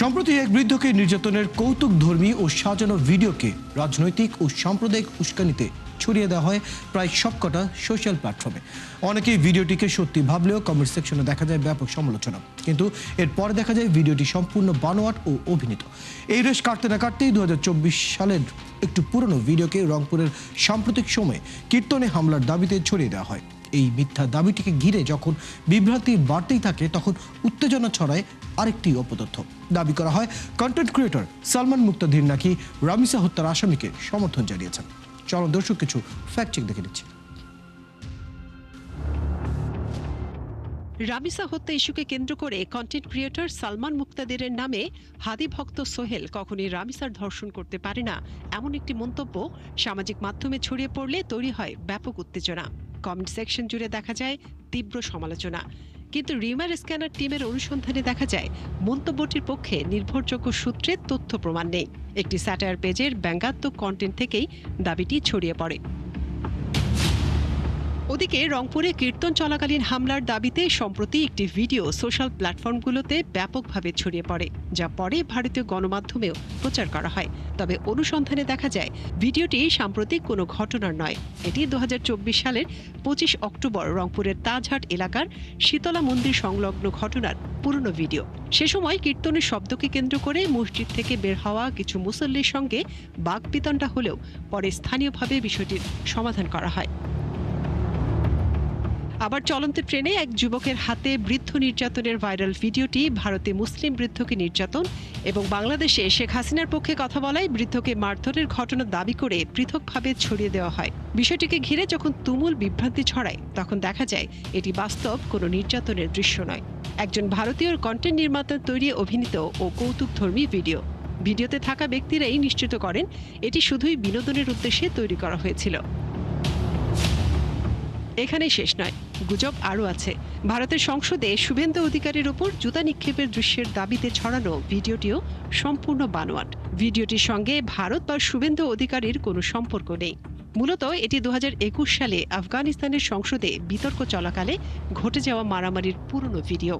সম্প্রতি এক বৃদ্ধকে নির্যাতনের কৌতুকধর্মী ও সাজানো ভিডিওকে রাজনৈতিক ও সাম্প্রদায়িক উস্কানিতে ছড়িয়ে দেওয়া হয় প্রায় সবকটা সোশ্যাল প্ল্যাটফর্মে। অনেকেই ভিডিওটিকে সত্যি ভাবলেও কমেন্ট সেকশনে দেখা যায় ব্যাপক সমালোচনা, কিন্তু এরপরে দেখা যায় ভিডিওটি সম্পূর্ণ বানোয়াট ও অভিনীত। এই রেশ কাটতে না কাটতেই 2024 সালের একটু পুরনো ভিডিওকে রংপুরের সাম্প্রতিক সময়ে কীর্তনে হামলার দাবিতে ছড়িয়ে দেওয়া হয়। এই মিথ্যা দাবিটিকে ঘিরে যখন বিভ্রান্তি বাড়তেই থাকে, তখন উত্তেজনা ছড়ায় আরেকটি অপতথ্য। দাবি করা হয় কন্টেন্ট ক্রিয়েটর সালমান মুক্তাদির নাকি রামিসা হত্যার আসামিকে সমর্থন জানিয়েছেন। চলুন দর্শক কিছু ফ্যাক্ট চেক দেখে নিচ্ছি। রামিসা হত্যা ইস্যুকে কেন্দ্র করে কন্টেন্ট ক্রিয়েটর সালমান মুক্তাদিরের নামে হাদি ভক্ত সোহেল কখনই রামিসার ধর্ষণ করতে পারে না, এমন একটি মন্তব্য সামাজিক মাধ্যমে ছড়িয়ে পড়লে তৈরি হয় ব্যাপক উত্তেজনা। কমেন্ট সেকশন জুড়ে দেখা যায় তীব্র সমালোচনা, কিন্তু রিমার স্ক্যানার টিমের অনুসন্ধানে দেখা যায় মন্তব্যটির পক্ষে নির্ভরযোগ্য সূত্রে তথ্য প্রমাণ নেই। একটি স্যাটায়ার পেজের ব্যঙ্গাত্মক কন্টেন্ট থেকেই দাবিটি ছড়িয়ে পড়ে। ওদিকে রংপুরে কীর্তন চলাকালীন হামলার দাবিতে সম্প্রতি একটি ভিডিও সোশ্যাল প্ল্যাটফর্মগুলোতে ব্যাপকভাবে ছড়িয়ে পড়ে, যা পরে ভারতীয় গণমাধ্যমেও প্রচার করা হয়। তবে অনুসন্ধানে দেখা যায় ভিডিওটি সাম্প্রতিক কোনো ঘটনার নয়। এটি 2024 সালের 25 অক্টোবর রংপুরের তাজহাট এলাকার শীতলা মন্দির সংলগ্ন ঘটনার পুরনো ভিডিও। সে সময় কীর্তনের শব্দকে কেন্দ্র করে মসজিদ থেকে বের হওয়া কিছু মুসল্লির সঙ্গে বাকবিতণ্ডা হলেও পরে স্থানীয়ভাবে বিষয়টির সমাধান করা হয়। আবার চলন্ত ট্রেনে এক যুবকের হাতে বৃদ্ধ নির্যাতনের ভাইরাল ভিডিওটি ভারতে মুসলিম বৃদ্ধকে নির্যাতন এবং বাংলাদেশে শেখ হাসিনার পক্ষে কথা বলায় বৃদ্ধকে মারধরের ঘটনা দাবি করে পৃথকভাবে ছড়িয়ে দেওয়া হয়। বিষয়টিকে ঘিরে যখন তুমুল বিভ্রান্তি ছড়ায়, তখন দেখা যায় এটি বাস্তব কোনো নির্যাতনের দৃশ্য নয়, একজন ভারতীয় কন্টেন্ট নির্মাতার তৈরি অভিনীত ও কৌতুকধর্মী ভিডিও। ভিডিওতে থাকা ব্যক্তিরাই নিশ্চিত করেন এটি শুধুই বিনোদনের উদ্দেশ্যে তৈরি করা হয়েছিল। এখানেই শেষ নয়, গুজব আরও আছে। ভারতের সংসদে শুভেন্দু অধিকারীর উপর জুতা নিক্ষেপের দৃশ্যের দাবিতে ছড়ানো ভিডিওটিও সম্পূর্ণ বানোয়াট। ভিডিওটির সঙ্গে ভারত বা শুভেন্দু অধিকারীর কোনো সম্পর্ক নেই। মূলত এটি 2021 সালে আফগানিস্তানের সংসদে বিতর্ক চলাকালে ঘটে যাওয়া মারামারির পুরনো ভিডিও।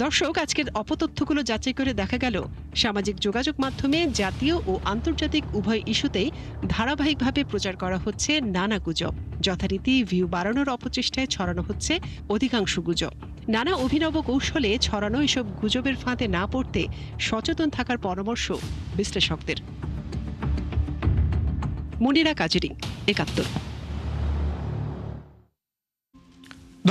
দর্শক, আজকের অপতথ্যগুলো যাচাই করে দেখা গেল সামাজিক যোগাযোগ মাধ্যমে জাতীয় ও আন্তর্জাতিক উভয় ইস্যুতেই ধারাবাহিকভাবে প্রচার করা হচ্ছে নানা গুজব। যথারীতি ভিউ বাড়ানোর অপচেষ্টায় ছড়ানো হচ্ছে অধিকাংশ গুজব। নানা অভিনব কৌশলে ছড়ানো এসব গুজবের ফাঁদে না পড়তে সচেতন থাকার পরামর্শ বিশ্লেষকদের। মুনিরা কাজেরি, ৭১।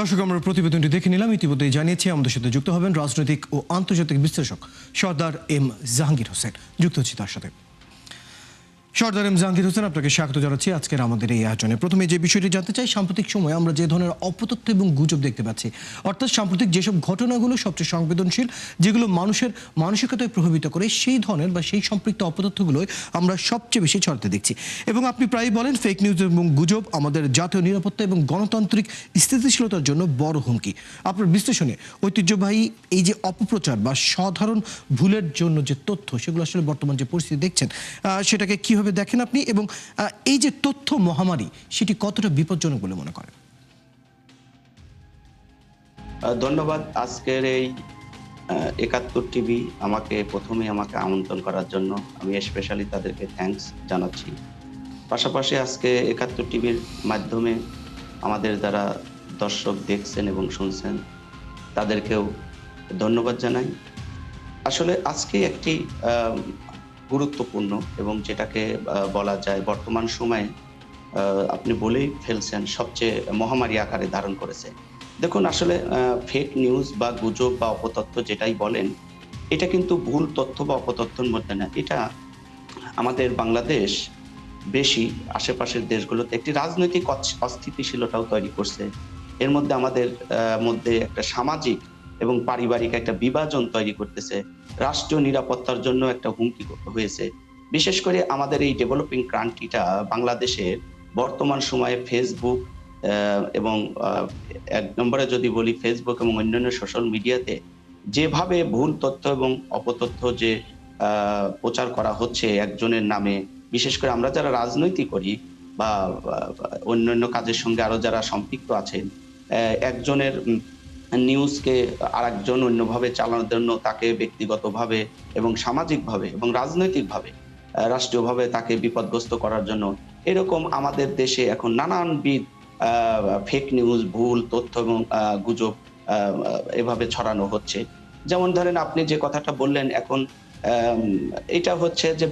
দর্শক, আমরা প্রতিবেদনটি দেখে নিলাম। ইতিমধ্যেই জানিয়েছি আমাদের সাথে যুক্ত হবেন রাজনৈতিক ও আন্তর্জাতিক বিশ্লেষক সর্দার এম জাহাঙ্গীর হোসেন। যুক্ত হচ্ছি তার সাথে। সর্দার এম জাহাঙ্গীর হোসেন, আপনাকে স্বাগত জানাচ্ছি আজকের আমাদের এই আয়োজনে। প্রথমে যে বিষয়টি জানতে চাই, সাম্প্রতিক সময়ে আমরা যে ধরনের অপতথ্য এবং গুজব দেখতে পাচ্ছি, অর্থাৎ সাম্প্রতিক যেসব ঘটনাগুলো সবচেয়ে সংবেদনশীল, যেগুলো মানুষের মানসিকতায় প্রভাবিত করে, সেই ধরনের বা সেই সম্পৃক্ত অপতথ্যগুলোই আমরা সবচেয়ে বেশি ছড়াতে দেখছি। এবং আপনি প্রায়ই বলেন ফেক নিউজ এবং গুজব আমাদের জাতীয় নিরাপত্তা এবং গণতান্ত্রিক স্থিতিশীলতার জন্য বড় হুমকি। আপনার বিশ্লেষণে ঐতিহ্যবাহী এই যে অপপ্রচার বা সাধারণ ভুলের জন্য যে তথ্য, সেগুলো আসলে বর্তমান যে পরিস্থিতি দেখছেন, সেটাকে কিভাবে দেখেন আপনি, এবং এই যে তথ্য মহামারী, সেটি কতটা বিপজ্জনক বলে মনে করেন? ধন্যবাদ। আজকের এই ৭১ টিভি আমাকে আমন্ত্রণ করার জন্য আমি স্পেশালি তাদেরকে থ্যাঙ্কস জানাচ্ছি। পাশাপাশি আজকে ৭১ টিভির মাধ্যমে আমাদের যারা দর্শক দেখছেন এবং শুনছেন, তাদেরকেও ধন্যবাদ জানাই। আসলে আজকে একটি গুরুত্বপূর্ণ এবং যেটাকে বলা যায় বর্তমান সময়ে আপনি বলেই ফেলছেন সবচেয়ে মহামারী আকারে ধারণ করেছে। দেখুন, আসলে ফেক নিউজ বা গুজব বা অপতথ্য যেটাই বলেন, এটা কিন্তু ভুল তথ্য বা অপতথ্যের মধ্যে না। এটা আমাদের বাংলাদেশ বেশি আশেপাশের দেশগুলোতে একটি রাজনৈতিক অস্থিতিশীলতাও তৈরি করছে। এর মধ্যে আমাদের মধ্যে একটা সামাজিক এবং পারিবারিক একটা বিভাজন তৈরি করতেছে। রাষ্ট্রীয় নিরাপত্তার জন্য একটা হুমকি হয়েছে। বিশেষ করে আমাদের এই ডেভেলপিং কান্ট্রিটা বাংলাদেশের বর্তমান সময়ে ফেসবুক এবং এক নম্বরে যদি বলি ফেসবুক এবং অন্যান্য সোশ্যাল মিডিয়াতে যেভাবে ভুল তথ্য এবং অপতথ্য যে প্রচার করা হচ্ছে একজনের নামে, বিশেষ করে আমরা যারা রাজনীতি করি বা অন্যান্য কাজের সঙ্গে আরো যারা সম্পৃক্ত আছেন, একজনের নিউজকে আরেকজন অন্যভাবে চালানোর জন্য তাকে ব্যক্তিগতভাবে এবং সামাজিকভাবে এবং রাজনৈতিকভাবে রাষ্ট্রীয়ভাবে তাকে বিপদগ্রস্ত করার জন্য এরকম আমাদের দেশে এখন নানানবিধ ফেক নিউজ, ভুল তথ্য এবং গুজব এভাবে ছড়ানো হচ্ছে। যেমন ধরেন আপনি যে কথাটা বললেন এখন এটা হচ্ছে যে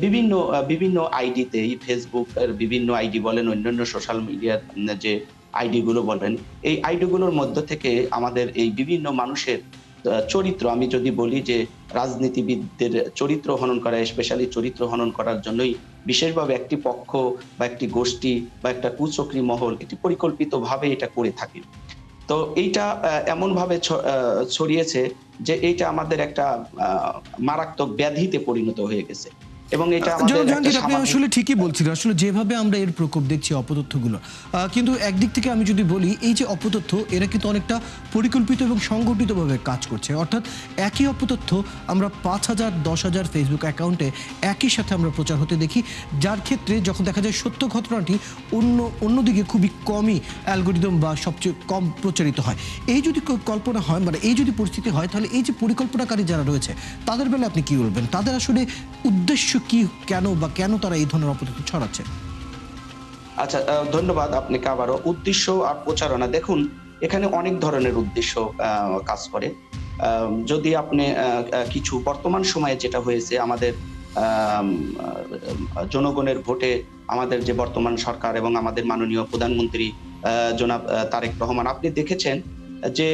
বিভিন্ন আইডিতেই ফেসবুক এর বিভিন্ন আইডি বলেন, অন্যান্য সোশ্যাল মিডিয়ার যে আইডি গুলো বলেন, এই আইডি গুলোর মধ্য থেকে আমাদের এই বিভিন্ন মানুষের চরিত্র, আমি যদি বলি যে রাজনীতিবিদদের চরিত্র হনন করা, স্পেশালি চরিত্র হনন করার জন্যই বিশেষভাবে একটি পক্ষ বা একটি গোষ্ঠী বা একটা কুচক্রী মহল এটি পরিকল্পিতভাবে এটা করে থাকে। তো এইটা এমনভাবে ছড়িয়েছে যে এইটা আমাদের একটা মারাত্মক ব্যাধিতে পরিণত হয়ে গেছে এবং এটা আমাদের জনাব একটা জাহাঙ্গীর, আপনি সামাজিক। আসলে ঠিকই বলছিলেন। আসলে যেভাবে আমরা এর প্রকোপ দেখছি অপতথ্যগুলো, কিন্তু একদিক থেকে আমি যদি বলি, এই যে অপতথ্য, এরা কিন্তু অনেকটা পরিকল্পিত এবং সংগঠিতভাবে কাজ করছে। অর্থাৎ একই অপতথ্য আমরা 5,000 10,000 ফেসবুক অ্যাকাউন্টে একই সাথে আমরা প্রচার হতে দেখি, যার ক্ষেত্রে যখন দেখা যায় সত্য ঘটনাটি অন্যদিকে খুবই কমই অ্যালগোরিদম বা সবচেয়ে কম প্রচারিত হয়। এই যদি কল্পনা হয়, মানে এই যদি পরিস্থিতি হয়, তাহলে এই যে পরিকল্পনাকারী যারা রয়েছে তাদের বেলা আপনি কি বলবেন? তাদের আসলে উদ্দেশ্য কি, কেন তারা এই ধরনের অপতথ্য ছড়াচ্ছে? আচ্ছা, ধন্যবাদ আপনাকে আবারও। উদ্দেশ্য আর প্রচারণা, দেখুন এখানে অনেক ধরনের উদ্দেশ্য কাজ করে। যদি আপনি কিছু বর্তমান সময়ে যেটা হয়েছে আমাদের আম জনগণের ভোটে আমাদের যে বর্তমান সরকার এবং আমাদের মাননীয় প্রধানমন্ত্রী জনাব তারেক রহমান, আপনি দেখেছেন যে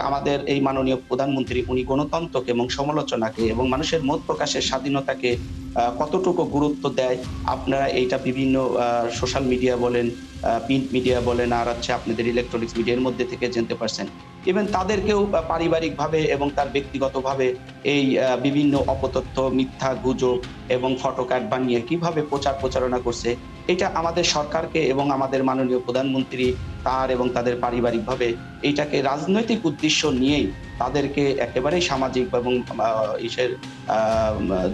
আমাদের এই মাননীয় প্রধানমন্ত্রী উনি গণতন্ত্রকে এবং সমালোচনাকে এবং মানুষের মত প্রকাশের স্বাধীনতাকে কতটুকু গুরুত্ব দেয়, আপনারা এইটা বিভিন্ন সোশ্যাল মিডিয়া বলেন, প্রিন্ট মিডিয়া বলেন, আর হচ্ছে আপনাদের ইলেকট্রনিক্স মিডিয়ার মধ্যে থেকে জানতে পারছেন। ইভেন তাদেরকেও পারিবারিকভাবে এবং তার ব্যক্তিগতভাবে এই বিভিন্ন অপতথ্য, মিথ্যা গুজব এবং ফটোকার্ড বানিয়ে কিভাবে প্রচারণা করছে, এটা আমাদের সরকারকে এবং আমাদের মাননীয় প্রধানমন্ত্রী তার এবং তাদের পারিবারিকভাবে এইটাকে রাজনৈতিক উদ্দেশ্য নিয়েই তাদেরকে একেবারেই সামাজিক এবং ইসের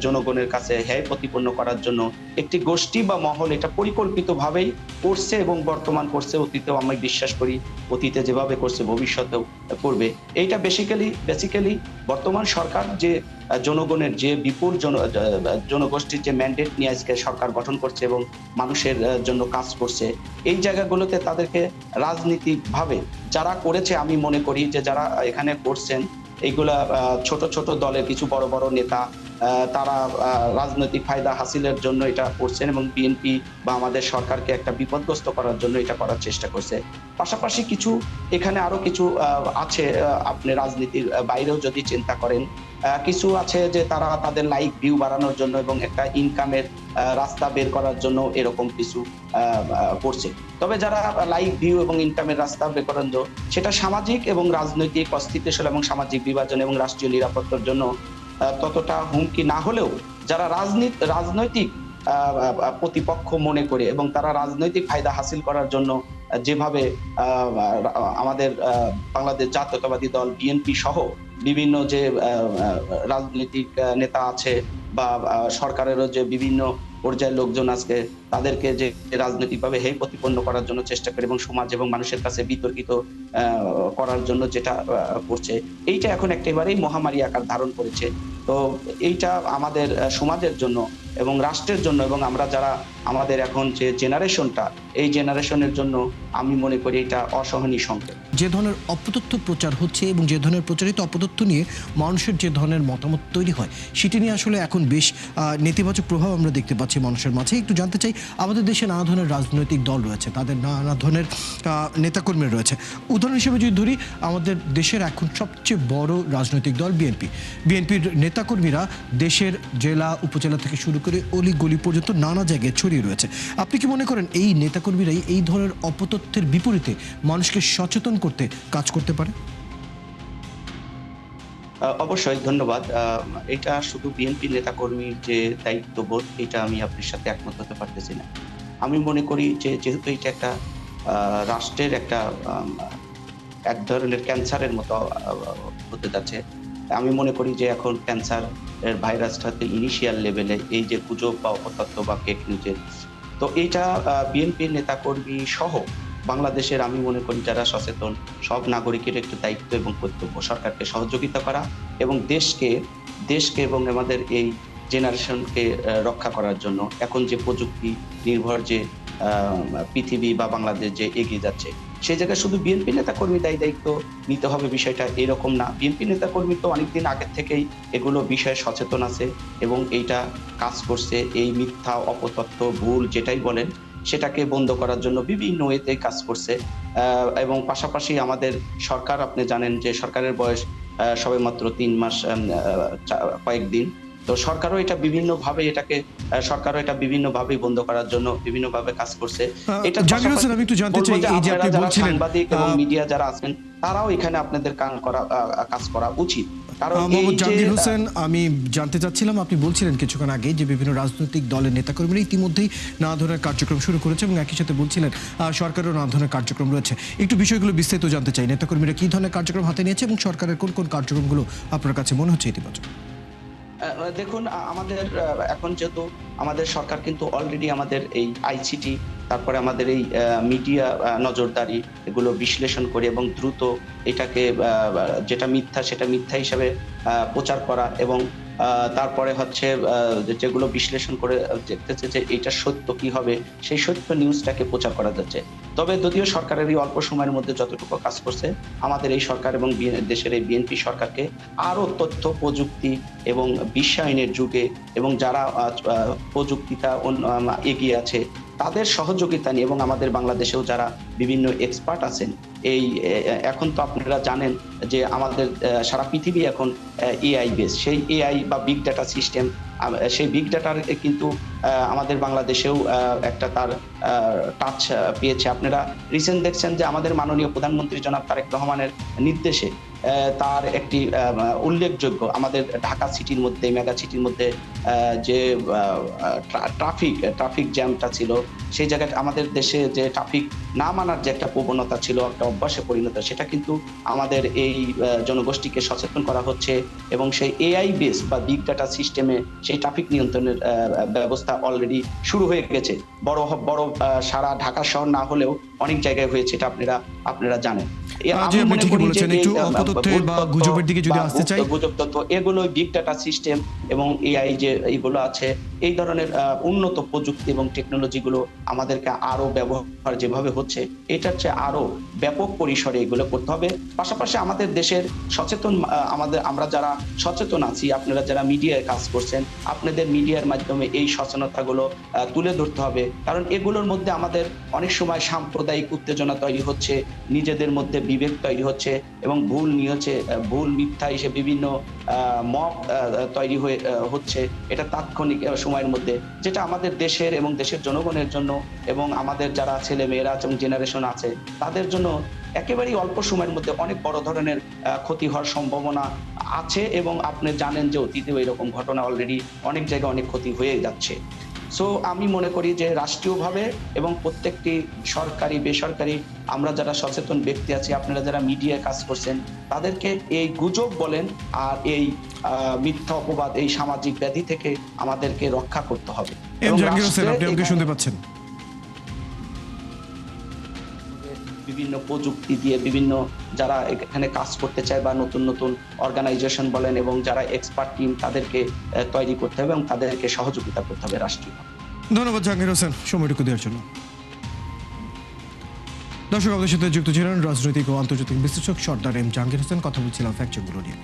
জনগণের কাছে হেয় প্রতিপন্ন করার জন্য একটি গোষ্ঠী বা মহল এটা পরিকল্পিতভাবেই করছে এবং বর্তমান করছে, অতীতেও আমি বিশ্বাস করি অতীতে যেভাবে করছে ভবিষ্যতেও করবে। এইটা বেসিক্যালি বর্তমান সরকার যে জনগণের যে বিপুল জনগোষ্ঠীর যে ম্যান্ডেট নিয়ে আজকে সরকার গঠন করছে এবং মানুষের জন্য কাজ করছে, এই জায়গাগুলোতে তাদেরকে রাজনীতিকভাবে যারা করেছে, আমি মনে করি যে যারা এখানে করছেন এইগুলা ছোট ছোট দলের কিছু বড় বড় নেতা, তারা রাজনৈতিক ফায়দা হাসিলের জন্য এটা করছেন এবং বিএনপি বা আমাদের সরকারকে একটা বিপদগ্রস্ত করার জন্য এটা করার চেষ্টা করছে। পাশাপাশি কিছু এখানে আরো কিছু আছে, আপনি রাজনীতির বাইরেও যদি চিন্তা করেন, কিছু আছে যে তারা তাদের লাইক ভিউ বাড়ানোর জন্য এবং একটা ইনকামের রাস্তা বের করার জন্য এরকম কিছু করছে। তবে যারা লাইক ভিউ এবং ইনকামের রাস্তা বের করার জন্য, সেটা সামাজিক এবং রাজনৈতিক অস্থিতিশীল এবং সামাজিক বিভাজন এবং রাষ্ট্রীয় নিরাপত্তার জন্য ততটা হুমকি না হলেও, যারা রাজনৈতিক প্রতিপক্ষ মনে করে এবং তারা রাজনৈতিক ফায়দা হাসিল করার জন্য যেভাবে আমাদের বাংলাদেশ জাতীয়তাবাদী দল বিএনপি সহ বিভিন্ন যে রাজনৈতিক নেতা আছে বা সরকারেরও যে বিভিন্ন পর্যায়ের লোকজন আজকে তাদেরকে যে রাজনৈতিকভাবে হেয় প্রতিপন্ন করার জন্য চেষ্টা করে এবং সমাজ এবং মানুষের কাছে বিতর্কিত করার জন্য যেটা করছে, এইটা এখন একেবারেই মহামারী আকার ধারণ করেছে। তো এইটা আমাদের সমাজের জন্য এবং রাষ্ট্রের জন্য এবং আমরা যারা আমাদের এখন যে জেনারেশনটা, এই জেনারেশনের জন্য আমি মনে করি এটা অসহনীয় সংকেত। যে ধরনের অপতথ্য প্রচার হচ্ছে এবং যে ধরনের প্রচারিত অপতথ্য নিয়ে মানুষের যে ধরনের মতামত তৈরি হয়, সেটি নিয়ে আসলে এখন বেশ নেতিবাচক প্রভাব আমরা দেখতে পাচ্ছি মানুষের মাঝে। একটু জানতে চাই, আমাদের দেশে নানা ধরনের রাজনৈতিক দল রয়েছে, তাদের নানা ধরনের নেতাকর্মী রয়েছে। উদাহরণ হিসেবে যদি ধরি, আমাদের দেশের এখন সবচেয়ে বড় রাজনৈতিক দল বিএনপির নেতাকর্মীরা দেশের জেলা উপজেলা থেকে শুরু করে অলি গলি পর্যন্ত নানা জায়গায় ছড়িয়ে রয়েছে। আপনি কি মনে করেন এই নেতাকর্মীরাই এই ধরনের অপতথ্যের বিপরীতে মানুষকে সচেতন করতে কাজ করতে পারে? অবশ্যই, ধন্যবাদ। এটা শুধু বিএনপি নেতাকর্মীর যে দায়িত্ববোধ, এটা আমি আপনার সাথে একমত হতে পারতেছি না। আমি মনে করি যে যেহেতু এটা একটা রাষ্ট্রের একটা এক ধরনের ক্যান্সারের মতো হতে যাচ্ছে, আমি মনে করি যে এখন ক্যান্সার এর ভাইরাসটাতে ইনিশিয়াল লেভেলে এই যে গুজব বা অপতথ্য বা ফেক নিউজের, তো এইটা বিএনপির নেতাকর্মী সহ বাংলাদেশের আমি মনে করি যারা সচেতন সব নাগরিকের একটু দায়িত্ব এবং কর্তব্য সরকারকে সহযোগিতা করা এবং দেশকে এবং আমাদের এই জেনারেশনকে রক্ষা করার জন্য এখন যে প্রযুক্তি নির্ভর যে পৃথিবী বা বাংলাদেশ যে এগিয়ে যাচ্ছে সেই জায়গায় শুধু বিএনপি নেতাকর্মী দায়িত্ব নিতে হবে, বিষয়টা এরকম না। বিএনপি নেতাকর্মী তো অনেকদিন আগের থেকেই এগুলো বিষয়ে সচেতন আছে এবং এইটা কাজ করছে। এই মিথ্যা, অপতথ্য, ভুল যেটাই বলেন সেটাকে বন্ধ করার জন্য বিভিন্ন ওয়েতে কাজ করছে। এবং পাশাপাশি আমাদের সরকার, আপনি জানেন যে সরকারের বয়স সবে মাত্র 3 মাস কয়েকদিন। তো সরকারও এটা বিভিন্নভাবে বন্ধ করার জন্য বিভিন্নভাবে কাজ করছে। এটা জাকির হোসেন, আমি একটু জানতে চাই, এই যে আপনি বলছিলেন সাংবাদিক এবং মিডিয়া যারা আছেন তারাও এখানে আপনাদের কাজ করা উচিত। কারণ মোহাম্মদ জাকির হোসেন, আমি জানতে চাচ্ছিলাম, আপনি বলছিলেন কিছুক্ষণ আগে যে বিভিন্ন রাজনৈতিক দলের নেতাকর্মীরা ইতিমধ্যেই নানা ধরনের কার্যক্রম শুরু করেছে এবং একই সাথে বলছিলেন সরকারেরও নানা ধরনের কার্যক্রম রয়েছে। একটু বিষয়গুলো বিস্তারিত জানতে চাই, নেতাকর্মীরা কি ধরনের কার্যক্রম হাতে নিয়েছে এবং সরকারের কোন কোন কার্যক্রমগুলো আপনার কাছে মনে হচ্ছে ইতিবাচক? দেখুন, আমাদের এখন যেহেতু আমাদের সরকার কিন্তু অলরেডি আমাদের এই আইসিটি, তারপরে আমাদের এই মিডিয়া নজরদারি এগুলো বিশ্লেষণ করে এবং দ্রুত এটাকে যেটা মিথ্যা সেটা মিথ্যা হিসাবে প্রচার করা এবং তারপরে হচ্ছে যেগুলো বিশ্লেষণ করে দেখতেছে যে এটা সত্য কি হবে সেই সত্য নিউজটাকে প্রচার করা যাচ্ছে। তবে যদিও সরকারের এই অল্প সময়ের মধ্যে যতটুকু কাজ করছে, আমাদের এই সরকার এবং দেশের এই বিএনপি সরকারকে আরো তথ্য প্রযুক্তি এবং বিশ্বায়নের যুগে এবং যারা প্রযুক্তিটা এগিয়ে আছে তাদের সহযোগিতা নিয়ে এবং আমাদের বাংলাদেশেও যারা বিভিন্ন এক্সপার্ট আছেন, এই এখন তো আপনারা জানেন যে আমাদের সারা পৃথিবী এখন এআই বেস, সেই এআই বা বিগ ডাটা সিস্টেম, সেই বিগ ডাটার কিন্তু আমাদের বাংলাদেশেও একটা তার টাচ পেয়েছে। আপনারা রিসেন্ট দেখছেন যে আমাদের মাননীয় প্রধানমন্ত্রী জনাব তারেক রহমানের নির্দেশে তার একটি উল্লেখযোগ্য আমাদের ঢাকা সিটির মধ্যে, মেগা সিটির মধ্যে যে ট্রাফিক জ্যামটা ছিল, সেই জায়গায় আমাদের দেশে যে ট্রাফিক না মানার যে একটা প্রবণতা ছিল, একটা অভ্যাসে পরিণত, সেটা কিন্তু আমাদের এই জনগোষ্ঠীকে সচেতন করা হচ্ছে এবং সেই এআই বেস বা বিগ ডাটা সিস্টেমে সেই ট্রাফিক নিয়ন্ত্রণের ব্যবস্থা অলরেডি শুরু হয়ে গেছে। বড় সারা ঢাকা শহর না হলেও অনেক জায়গায় হয়েছে, এটা আপনারা জানেন। এগুলো বিগ ডাটা সিস্টেম এবং এআই যে এইগুলো আছে, এই ধরনের উন্নত প্রযুক্তি এবং টেকনোলজি গুলো আমাদেরকে আরো ব্যবহার যেভাবে হচ্ছে এটার চেয়ে আরো ব্যাপক পরিসরে এগুলো করতে হবে। পাশাপাশি আমাদের দেশের সচেতন আমরা যারা সচেতন আছি, আপনারা যারা মিডিয়ায় কাজ করছেন, আপনাদের মিডিয়ার মাধ্যমে এই সচেতনতাগুলো তুলে ধরতে হবে। কারণ এগুলোর মধ্যে আমাদের অনেক সময় সাম্প্রদায়িক উত্তেজনা তৈরি হচ্ছে, নিজেদের মধ্যে বিভেদ তৈরি হচ্ছে এবং ভুল মিথ্যা হিসেবে বিভিন্ন মব তৈরি হচ্ছে। এটা তাৎক্ষণিক সময়ের মধ্যে, যেটা আমাদের দেশের এবং দেশের জনগণের জন্য এবং আমাদের যারা ছেলে মেয়েরা এবং জেনারেশন আছে তাদের জন্য একেবারেই অল্প সময়ের মধ্যে অনেক বড় ধরনের ক্ষতি হওয়ার সম্ভাবনা আছে এবং আপনি জানেন যে অতীতেও এরকম ঘটনা অলরেডি অনেক জায়গায় অনেক ক্ষতি হয়ে যাচ্ছে। সো আমি মনে করি যে রাষ্ট্রীয়ভাবে এবং প্রত্যেকটি সরকারি বেসরকারি আমরা যারা সচেতন ব্যক্তি আছি, আপনারা যারা মিডিয়ায় কাজ করছেন, তাদেরকে এই গুজব বলেন আর এই মিথ্যা অপবাদ, এই সামাজিক ব্যাধি থেকে আমাদেরকে রক্ষা করতে হবে। শুনতে পাচ্ছেন বিভিন্ন প্রযুক্তি দিয়ে বিভিন্ন যারা এখানে কাজ করতে চায় বা নতুন নতুন অর্গানাইজেশন বলেন এবং যারা এক্সপার্ট টিম, তাদেরকে তৈরি করতে হবে এবং তাদেরকে সহযোগিতা করতে হবে রাষ্ট্রীয়। ধন্যবাদ জাহাঙ্গীর হোসেন সময়টুকু দেওয়ার জন্য। দর্শক, আমাদের সাথে যুক্ত ছিলেন রাজনৈতিক ও আন্তর্জাতিক বিশ্লেষক সর্দার এম জাহাঙ্গীর হোসেন। কথা বলছিলাম ফ্যাক্টচেকগুলো নিয়ে।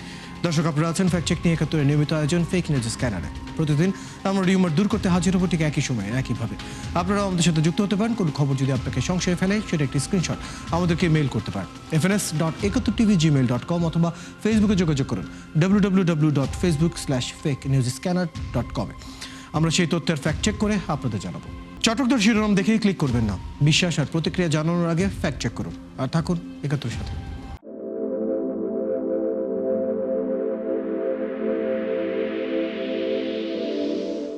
দর্শক, আপনারা আছেন ফ্যাক্টচেক নিয়ে 71 নিয়মিত আয়োজন ফেক নিউজ স্ক্যানারে। প্রতিদিন আমরা রিউমার দূর করতে হাজির হবো ঠিক একই সময়ে একইভাবে। আপনারা আমাদের সাথে যুক্ত হতে পারেন। কোন খবর যদি আপনাকে সংশয়ে ফেলে সেটা একটি স্ক্রিনশট আমাদেরকে মেইল করতে পারেন fns.71tv@gmail.com অথবা ফেসবুকে যোগাযোগ করুন www.facebook/fakenewsscanner.com। আমরা সেই তথ্যের ফ্যাক্টচেক করে আপনাদের জানাবো। চটকদার শিরোনাম দেখেই ক্লিক করবেন না। বিশ্বাস আর প্রতিক্রিয়া জানানোর আগে ফ্যাক্ট চেক করুন আর থাকুন 71 সাথে।